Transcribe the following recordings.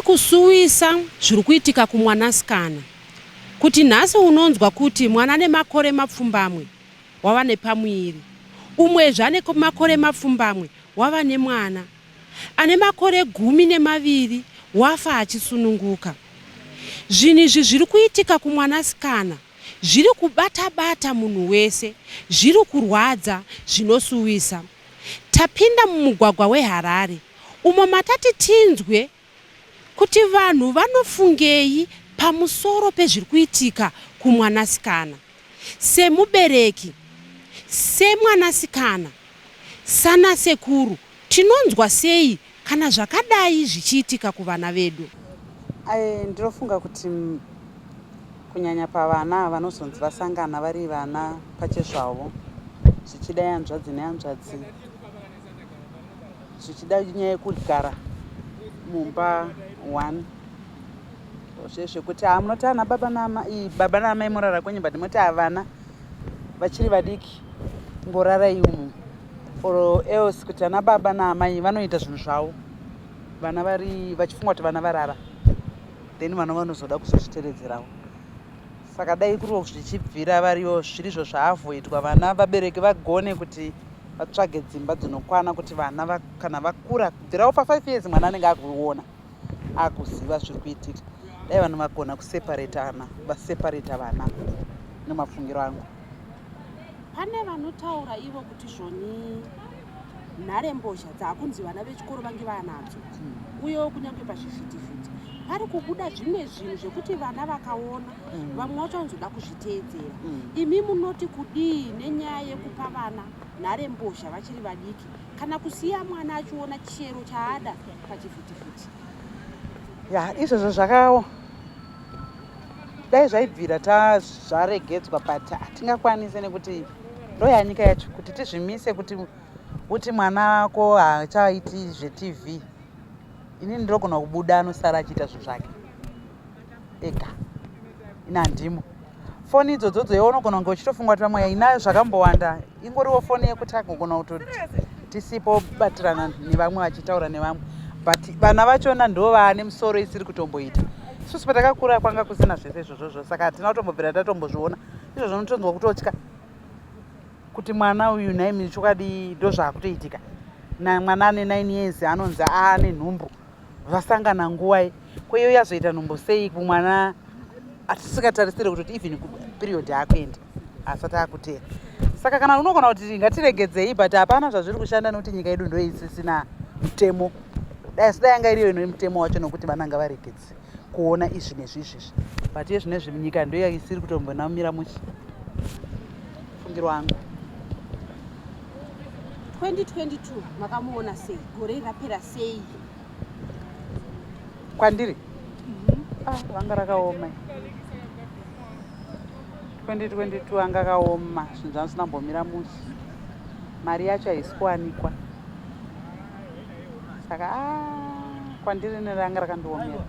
kusuwisa zviri kuitika kumwanasikana. Kuti nhasi unonzwa kuti mwana ane makore mapfumbamwe wava nepamwiri, umwezve ane makore mapfumbamwe wava nemwana, ane makore 12 wafa achisununguka. Zvinhu izvi zviri kuitika kumwanasikana zviri kubata-bata munhu wese, zviri kurwadza, zvinosuwisa. Tapinda mumugwagwa weHarare umo matati tinzwe kuti vanhu vanofungei pamusoro pezviri kuitika kumwanasikana. Semubereki, semwanasikana, sana sekuru, tinonzwa sei kana zvakadai zvichiitika kuvana vedu? Ndinofunga kuti kunyanya pavana vanozonzi vasangana vari vana pachezvavo, zvichida yanzvadzi neyanzvadzi, zvichida nyaya yekugara mumba 1, zvekuti munoti ana baba naamai morara kwenye, but moti vana vachiri vadiki ngorarai umu, or else kuti ana baba naamai vanoita zvinhu zvavo, vana vachifunga kuti vana varara, then vana vanozoda kuzozviteredzerawo. Saka dai kuri zvichibvira variyo zvirizvo zvaavhoitwa, vana vabereki vagone kuti vatsvage dzimba dzinokwana kuti vana kana vakura kubvirawo pa5 years mwana anenge akuona akuziva zviri kuitika. Dai vanhu vagona vaseparata vana nemafungiro angu. Pane vanotaura ivo kuti zvoni nharembozha dzakunzi vana vechikoro vange vanadzo, uyewo kunyange pazvivhitivhiti pari kubuda zvimwe zvinhu zvekuti vana vakaona vamwe vacho vanozoda kuzviteedzera. Imi munoti kudii nenyaya yekupa vana nharembozha vachiri vadiki kana kusiya mwana achiona chero chaada pachivhitivhiti? Izvozvo zvakawo dai zvaibvira zvaregedzwa, but hatingakwanise nekuti ndoyanyika yacho kuti tizvimise kuti mwana wako haachaiti zvetv. Inini ndinogona kubuda anosara achiita zvinhu zvake ega, ina handimo. Foni idzodzo yaunogona kunge uchitofunga kuti vamwe inayo zvakambowanda, ingoriwo foni yekuti agogona kutoti tisipo batirana nevamwe vachitaura nevamwe, but vana vachona ndo vaane musoro isiri kutomboita. Isusu patakakura kwanga kusina zvese izvozvo, saka hatina kutombobvira tatombozviona. Izvo zvinotonzwa kutotya kuti mwana uyu naimi chokwadi ndo zvaakutoitika. Mwana ane 9 years anonzi aane nhumbu, vasangana nguwai, kweyo yazoita nhumbu sei kumwana atisingatarisire kuti even period yakuenda asati akutera. Saka kana unogona kuti ngatiregedzei, but hapana zvazviri kushanda nekuti nyika yedu ndo isisina mutemo. Dai yanga iriyo ine mutemo wacho nokuti vana ngavaregedze kuona izvi nezvizvi, but yezvinezvi nyika ndo isiri kutombonamira mushi. Fungiro wangu 2022 makamuona sei? Gore rapera sei? Kwandiri vanga rakaoma. 2022 anga kaoma, zvinhu zvanosina mbomira musi, mari yacho haisi kuwanikwa, saka kwandiri neranga rakandiomera.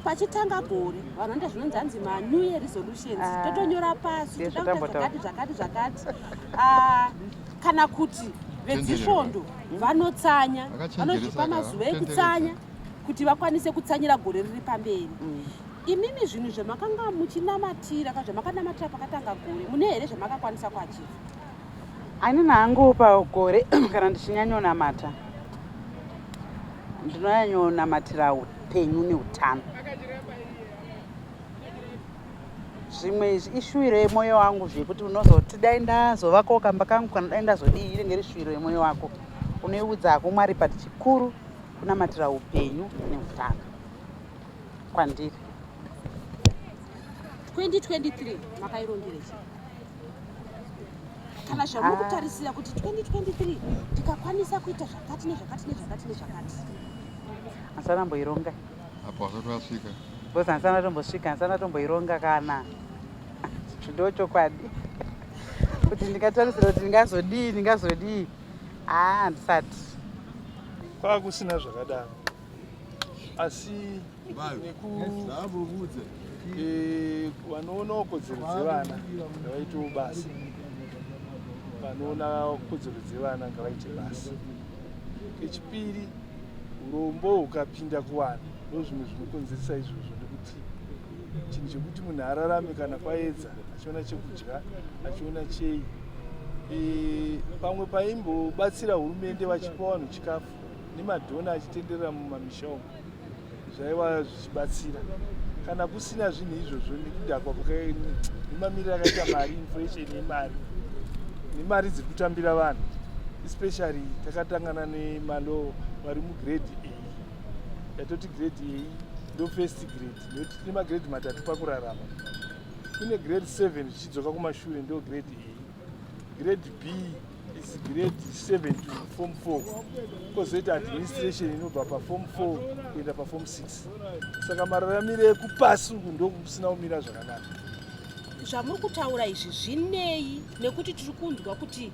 Pachitanga gore vanhu vanoita zvinonzi hanzi ma-New Year resolutions, totonyora pasi toda kuita zvakati kana kuti vedzisvondo vanotsanya, vanozvipa mazuva ekutsanya kuti vakwanise kutsanyira gore riri pamberi. Imimi zvinhu zvamakanga muchinamatira kana zvamakanamatira pakatanga gore, mune here zvamakakwanisa kuachiva? Anini hangu pagore kana ndichinyanyonamata, ndinonyanyonamatira upenyu neutano. Zvimwe ishuwiro yemwoyo wangu zvekuti unozoti dai ndazovakawo kamba kangu kana dai ndazodii, inenge iri shuwiro yemwoyo wako. Unoiudza hako Mwari, but chikuru kunamatira upenyu neutano kwandiri. 2023 makairongerechi kana zvamuri kutarisira kuti 2023 tikakwanisa kuita zvakati nezvakati nezvakati nezvakati? Hasana mboironga apo asatwasvika bosi, hasana tombosvika, hasana tomboironga kana ndo chokwadi kuti ndingatarisira kuti ndingazodii handisati kwakusina zvakadaro, asi vanoonawo kodzero dzevana ngavaitewo basa, vanoona kodzero dzevana ngavaite basa. Chechipiri, urombo hukapinda kuvanhu ndozvimwe zvinokonzeresa izvozvo, nekuti chinhu chekuti munhu ararame kana kwaedza achiona chekudya achiona chei. Pamwe paimbobatsira hurumende vachipa vanhu chikafu nemadhona achitenderera mumamisha umu zvaiva zvichibatsira. Kana kusina zvinhu izvozvo nekudhakwa nemamiriro akaita mari, inflation yemari nemari dziri kutambira vanhu, especially takatangana nemalo vari mugrade A. Yatoti grade A ndo first grade, nekuti tine magrade matatu pakurarama. Kune grade 7 zvichidzoka kumashure ndo grade A. Grade B is grade 7 to form 4. Kozoita administration inobva paform 4 kuenda paform 6. Saka mararamiro ekupasi uku ndo kusina kumira zvakanaka. Zvamuri kutaura izvi zvinei, nekuti tiri kunzwa kuti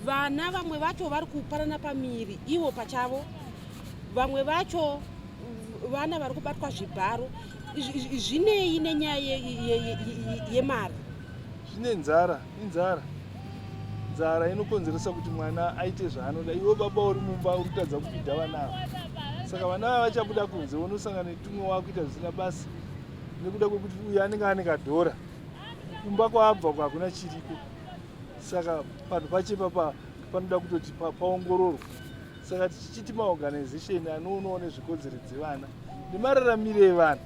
vana vamwe vacho vari kupanana pamiri ivo pachavo, vamwe vacho vana vari kubatwa zvibharo. Zvinei nenyaya yemari? Zvine nzara, nzara inokonzeresa kuti mwana aite zvaanoda. Iwe baba uri mumba uri kutadza kupidha vana ava, saka vana ava vachabuda kunze unosangana netumwe wakuita zvisina basa nekuda kwekuti uyu anenge ane kadhora, kumba kwaabva kwakuna chiriko. Saka panhu pachepa panoda kutoti paongororwa. Saka tichiti maorganization anoonawo nezvekodzero dzevana nemararamiro evanhu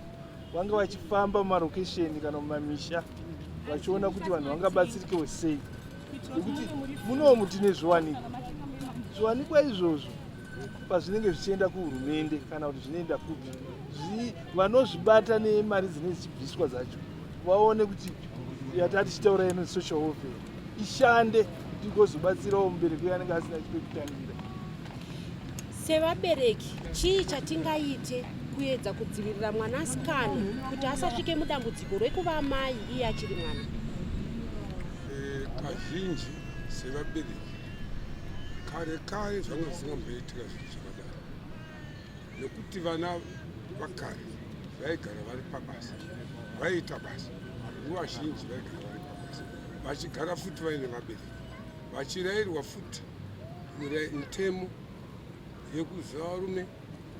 vanga vachifamba mumarokesheni kana mumamisha vachiona kuti vanhu vangabatsirikewo sei, nekuti munomu tine zviwanikwa izvozvo pazvinenge zvichienda kuhurumende kana kuti zvinoenda kupi, vanozvibata nemari dzinenge dzichibviswa dzacho vaone kuti yatati tichitaura ino social welfare ishande kuti igozobatsirawo mubereki uyo anenge asina chipekutangira. Sevabereki, chii chatingaite kuedza kudzivirira mwanasikana kuti asasvike mudambudziko rekuva mai iye achiri mwana? Kazhinji sevabereki kare zvanga zvisingamboitika zvinhu zvakadaro, nekuti vana vakare vaigara vari pabasa, vaiita basa nguva zhinji, vaigara vari pabasa vachigara futi vaine vabereki, vachirayirwa futi mitemo yekuziva varume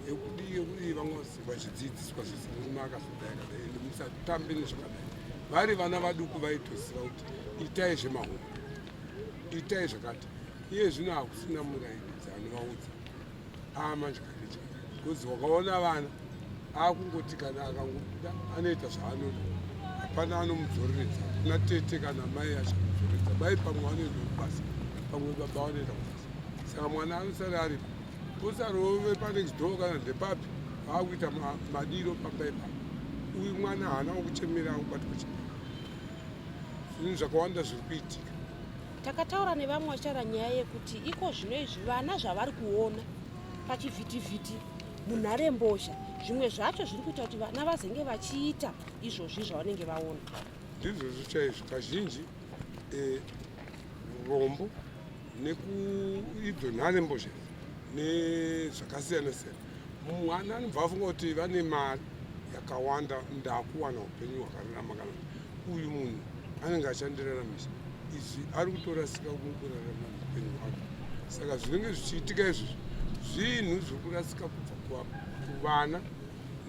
yekudii vamwe vachidzidziswa zvese murume akazodai musatambe nezvakadai. Vari vana vaduku vaitoziva kuti itai zvemahombo, itai zvakati. Iye zvino hakusina murairidzi anovaudza manje karecha, because wakaona vana akungoti kana akangobuda anoita zvaanoda, hapana anomudzoreredza, kuna tete kana mai achamudzoreredza. Mai pamwe vanoenda kubasa, pamwe baba vanoenda kubasa, saka mwana anosara aripo posarove panext door kana ndepapi akuita madiro pamba ipapo. Uyu mwana haana kuchemera kubatwa chii, zvinhu zvakawanda zviri kuitika. Takataura nevamwe vachara nyaya yekuti iko zvino izvi vana zvavari kuona pachivhitivhiti munharembozha, zvimwe zvacho zviri kuita kuti vana vazenge vachiita izvozvi zvavanenge vaona. Ndizvozvo chaizvo kazhinji urombo nekuidzo nharembozha nezvakasiyana siyana. Mwana anobva afunga kuti vane mari yakawanda ndakuwana upenyu hwakararama, kana uyu munhu anenge achandiraramisa, izvi ari kutorasika mukurarama upenyu hwake. Saka zvinenge zvichiitika izvozvo zvinhu zviri kurasika kubva kuvana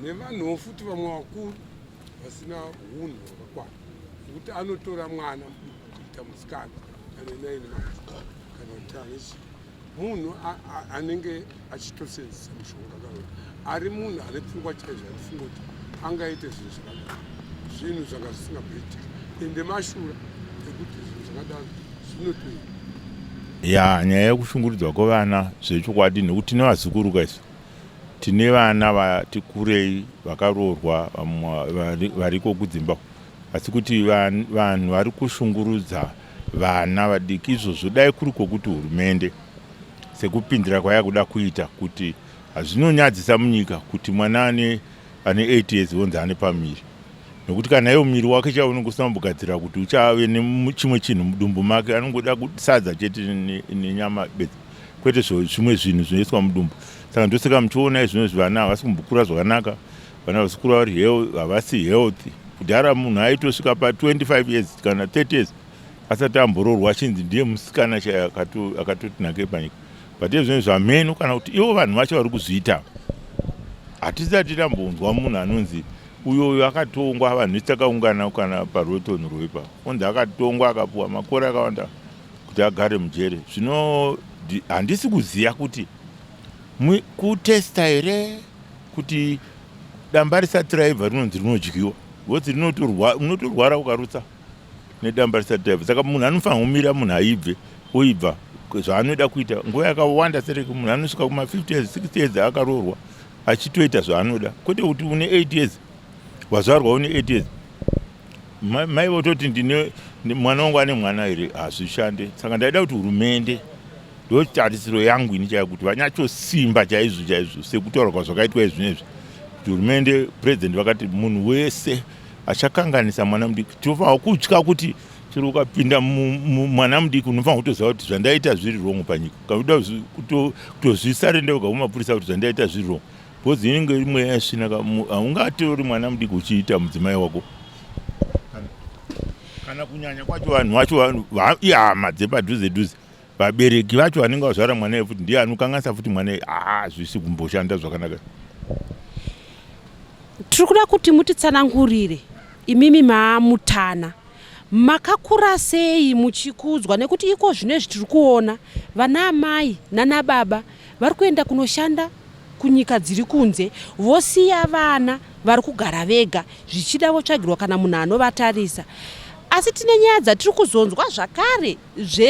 nevanhuwo futi vamwe vakuru vasina unhu hwakakwana, nekuti anotora mwana kuita musikana kana naine makuru kana kuti anechi munhu anenge achitosenzesa mushonga kana ari munhu ane pfungwa chaizvo anifunga kuti angaite zvinhu zvakadaro, zvinhu zvanga zvisingaboitika ende mashura ekuti zvinhu zvakadaro zvinotoita. Nyaya yekushungurudzwa kwevana zvechokwadi, nekuti tine vazukuru kaizvo, tine vana vati kurei vakaroorwa variko kudzimba, asi kuti vanhu vari kushungurudza vana vadiki izvozvo dai kuri kwokuti hurumende sekupindira kwayakuda kuita kuti hazvinonyadzisa munyika kuti mwana ane 8 years onzi ane pamiri, nokuti kana iwo miri wake chaunenge usambogadzira kuti uchave nechimwe chinhu mudumbu make, anongoda sadza chete nenyama bedzi, kwete zvimwe zvinhu zvinoiswa mudumbu. Saka ndosaka muchiona izvino vana havasi kumbokura zvakanaka, vana havasi kukura vari havasi healthy. Kudhara munhu aitosvika pa 25 years kana 30 years asati amboroorwa achinzi ndiye musikana chaiye akatoti nake panyika. But zvino zvameno kana kuti ivo vanhu vacho vari kuzviita hatisati tambonzwa munhu anonzi uyoyo akatongwa, vanhu vese takaungana kana parutonho rwepa onzi akatongwa akapuwa makore akawanda kuti agare mujere. Zvino handisi kuziva kuti kutesta here kuti damba risati raibva rinonzi rinodyiwa, bcause unotorwara ukarutsa nedamba risati raibva. Saka munhu anofanira kumira munhu aibve oibva zvaanoda kuita nguva yakawanda. Sereke munhu anosvika kuma50 years 60 years akaroorwa achitoita zvaanoda, kwete kuti une 8 years wazvarwa une 8 years mai vototi ndine mwana wangu ane mwana here, hazvishande. Saka ndaida kuti hurumende, ndotarisiro yangu ini chaiyo, kuti vanyachosimba chaizvo sekutaura kwazvakaitwa izvinezvi, kuti hurumende president vakati munhu wese achakanganisa mwana mudiki tinofanira kutya kuti chero ukapinda mwana mudiki unofanira kutoziva kuti zvandaita zviri wrong panyika, kana kutozvisarendeuka kumapurisa kuti zvandaita zviri wrong, bcause inenge imwe yasvinaka. Haungatori mwana mudiki uchiita mudzimai wako, kana kunyanya kwacho vanhu vacho ihama dzepadhuze, vabereki vacho vanenge vazvara mwana iye futi ndiye anokanganisa futi mwana iye. Zvisi kumboshanda zvakanaka. Tiri kuda kuti mutitsanangurire imimi maamutana makakura sei muchikudzwa, nekuti iko zvinezvi tiri kuona vana amai nana baba vari kuenda kunoshanda kunyika dziri kunze, vosiya vana vari kugara vega zvichida votsvagirwa kana munhu anovatarisa. Asi tine nyaya dzatiri kuzonzwa zvakare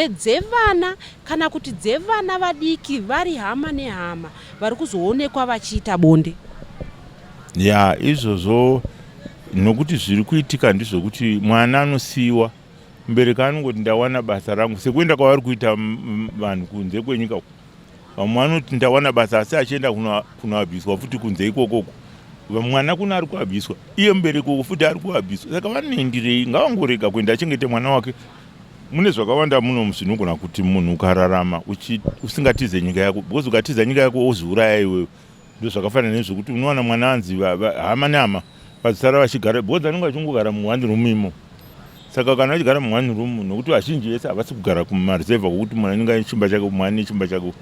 dzevana kana kuti dzevana vadiki vari hama nehama vari kuzoonekwa vachiita bonde. Ya izvozvo nokuti zviri kuitika ndizvokuti mwana anosiyiwa, mubereki anongoti ndawana basa rangu, sekuenda kwavari kuita vanhu kunze kwenyika. Vamwe vanoti ndawana basa asi achienda kunoabviswa futi kunze ikokoko. Mwana kuna ari kuabviswa, iye mubereki futi ari kuabviswa. Saka vanoendirei? Ngavangorega kuenda achengete mwana wake. Mune zvakawanda muno zvinogona kuti munhu ukararama usingatize nyika yako, bcause ukatiza nyika yako ozviuraya iwewe. Ndo zvakafanana nezvokuti unowana mwana anzi hama nehama vazisara vachigara, bcause anenge achingogara mu1 room imo. Saka kana achigara mu1 room, nokuti vazhinji vese havasi kugara kumareserva kwokuti munhu anenge ane chimba chake, mumwe ane chimba chake,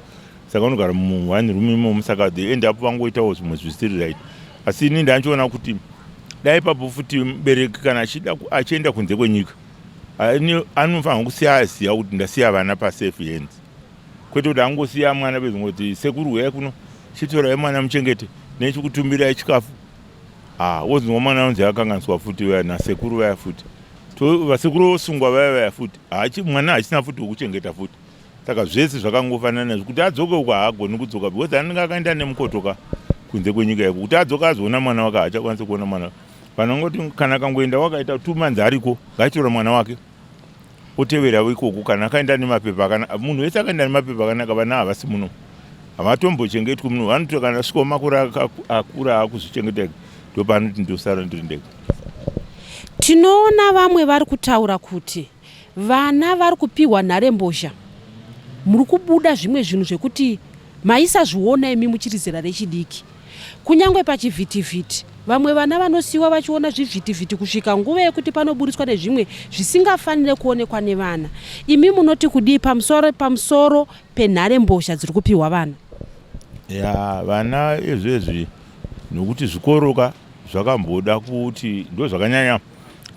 saka unogara mu1 room imo. Saka the end up vangoitawo zvimwe zvisiri right. Asi ini ndachiona kuti dai papo futi mubereki kana achienda kunze kwenyika anofanira kusiya aziva kuti ndasiya vana pasafe hands, kwete kuti angosiya mwana bezongoti sekuru uyai kuno chitorai mwana muchengete nechikutumbirai chikafu. Wozonzwa mwana unzi akanganiswa futi vaya nasekuru vaya futi, vasekuru vosungwa vaya futi, mwana hachina futi wekuchengeta futi. Saka zvese zvakangofanana nezvo kuti adzoke uko haagoni kudzoka, because anenge akaenda nemukotoka kunze kwenyika yako, kuti adzoka azoona mwana wake haachakwanisi kuona mwana wake. Vanongoti kana akangoenda wakaita 2 months ariko, ngaitora mwana wake otevera ikoko. Kana akaenda nemapepa akanaka, munhu wese akaenda nemapepa akanaka, vana havasi muno, havatombochengetwi muno. Vanoti kana asvikawo makore akura akuzvichengeta, ndopanoti ndosara ndiri ndega. Tinoona vamwe vari kutaura kuti vana vari kupiwa nharembozha. Muri kubuda zvimwe zvinhu zvekuti maisazviona imi muchiri zera rechidiki. Kunyangwe pachivhitivhiti vamwe vana vanosiyiwa vachiona zvivhitivhiti kusvika nguva yekuti panoburitswa nezvimwe zvisingafanire kuonekwa nevana. Imi munoti kudii pamusoro penharembozha dziri kupiwa vana? Ya vana izvezvi nokuti zvikoroka zvakamboda kuti ndo zvakanyanya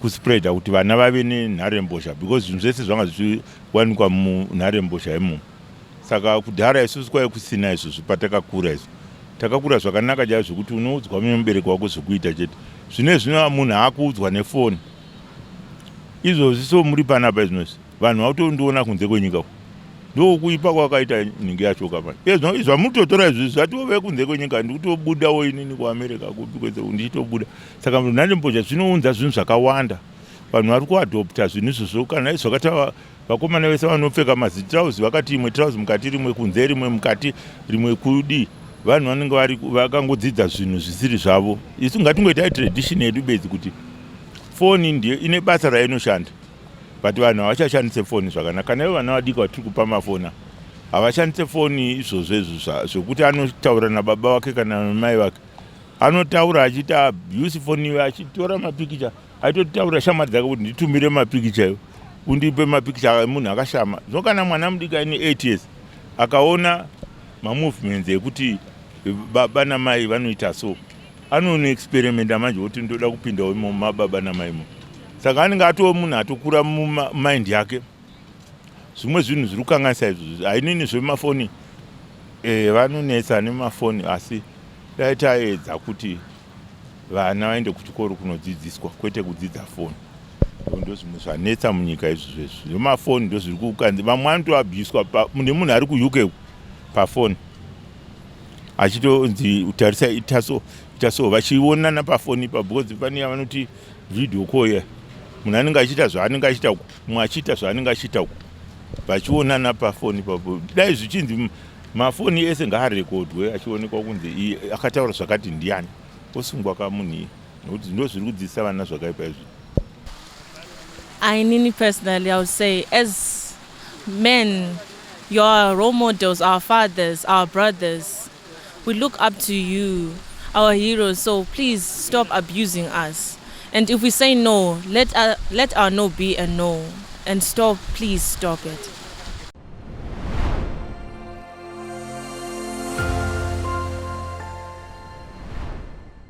kuspreada kuti vana vave nenharembozha, because zvinhu zvese zvanga zvichiwanikwa munharembozha imo. Saka kudhara isusu kwaiva kusina izvozvo patakakura izvo. Takakura zvakanaka chaizvo kuti unoudzwa mubereki wako zvokuita chete. Zvinezvi munhu akuudzwa nefoni. Izvozvi so muri panapa izvinozvi vanhu vautondiona kunze kwenyika uko. Ndokuipa kwakaita nhingi yacho kapa. Zvamutotora izvi zvatove kunze kwenyika, ndikutobudawo inini kuAmerica kupi kwese ndichitobuda. Saka nharembozha zvinounza zvinhu zvakawanda. Vanhu vari kuadopta zvinhu izvozvo, kana zvakata vakomana vese vanopfeka mazitrauzi vakati imwe trauzi mukati rimwe kunze rimwe mukati rimwe kudi. Vanhu vanenge vakangodzidza zvinhu zvisiri zvavo. Isu ngatingoita tradition yedu bedzi kuti foni ndiye ine basa rainoshanda, but vanhu havachashandise foni zvakanaka. Kana ivo vana vadiki vatiri kupa mafoni havashandise foni izvozvo zvokuti anotaura nababa wake kana namai vake, anotaura achiti abuse foni iwe, achitora mapikicha, aitotaura shamwari dzake kuti nditumire mapikicha iwe, undipe mapikicha emunhu akashama. Zvino kana mwana mudiki aine 8 years akaona mamovements ekuti baba namai vanoita so, anonoexperimenta manje kuti ndoda kupindawo imomo mababa namaimo. Saka anenge atoo munhu atokura mumaindi yake. Zvimwe zvinhu zviri kukanganisa izvozvo. Hainini zvemafoni vanonetsa nemafoni, asi dai taedza kuti vana vaende kuchikoro kunodzidziswa kwete kudzidza foni. Ndo zvimwe zvanetsa munyika izvozvo. Zvemafoni ndo zviri kukanzi. Vamwe vanotoabhuswa nemunhu ari kuUK pafoni. Achitonzi utarisa itaso vachionana pafoni pa because pane vanoti video call ya. Munhu anenge achiita zvaanenge achiita uko, mumwe achiita zvaanenge achiita uko. Vachionana pafoni papo. Dai zvichinzi mafoni ese ngaarekodwe achionekwa kunzi akataura zvakati ndiani. Osungwa kamunhu nokuti ndo zviri kudzidzisa vana zvakaipa izvi. I personally, I would say, as men, your role models, our fathers, our brothers, we look up to you, our heroes, so please stop abusing us. And if we say no, let our no be a no. And please stop it.